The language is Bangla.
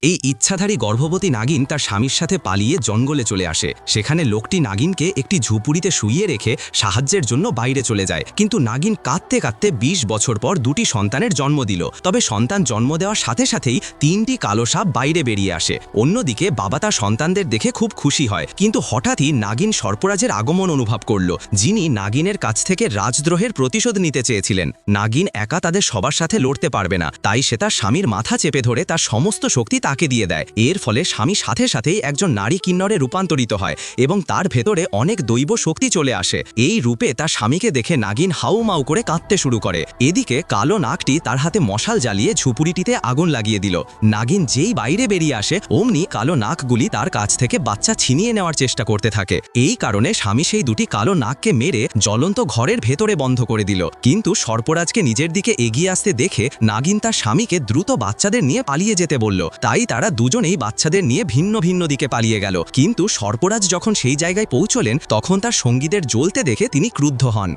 এই ইচ্ছাধারী গর্ভবতী নাগিন তার স্বামীর সাথে পালিয়ে জঙ্গলে চলে আসে। সেখানে লোকটি নাগিনকে একটি ঝুপুড়িতে শুইয়ে রেখে সাহায্যের জন্য বাইরে চলে যায়। কিন্তু নাগিন কাঁদতে কাঁদতে ২০ বছর পর দুটি সন্তানের জন্ম দিল। তবে সন্তান জন্ম দেওয়ার সাথে সাথেই ৩টি কালো সাপ বাইরে বেরিয়ে আসে। অন্যদিকে বাবা তার সন্তানদের দেখে খুব খুশি হয়, কিন্তু হঠাৎই নাগিন সর্পরাজের আগমন অনুভব করল, যিনি নাগিনের কাছ থেকে রাজদ্রোহের প্রতিশোধ নিতে চেয়েছিলেন। নাগিন একা তাদের সবার সাথে লড়তে পারবে না, তাই সে তার স্বামীর মাথা চেপে ধরে তার সমস্ত শক্তি তাকে দিয়ে দেয়। এর ফলে স্বামী সাথে সাথেই একজন নারী কিন্নরে রূপান্তরিত হয় এবং তার ভেতরে অনেক দৈব শক্তি চলে আসে। এই রূপে তার স্বামীকে দেখে নাগিন হাউমাউ করে কাঁদতে শুরু করে। এদিকে কালো নাগটি তার হাতে মশাল জ্বালিয়ে ঝুপুরিটিতে আগুন লাগিয়ে দিল। নাগিন যেই বাইরে বেরিয়ে আসে, অমনি কালো নাগগুলি তার কাছ থেকে বাচ্চা ছিনিয়ে নেওয়ার চেষ্টা করতে থাকে। এই কারণে স্বামী সেই দুটি কালো নাগকে মেরে জ্বলন্ত ঘরের ভেতরে বন্ধ করে দিল। কিন্তু সর্পরাজকে নিজের দিকে এগিয়ে আসতে দেখে নাগিন তার স্বামীকে দ্রুত বাচ্চাদের নিয়ে পালিয়ে যেতে বলল। তাই তারা দুজনেই বাচ্চাদের নিয়ে ভিন্ন ভিন্ন দিকে পালিয়ে গেল। কিন্তু সর্পরাজ যখন সেই জায়গায় পৌঁছলেন, তখন তার সঙ্গীদের জ্বলতে দেখে তিনি ক্রুদ্ধ হন।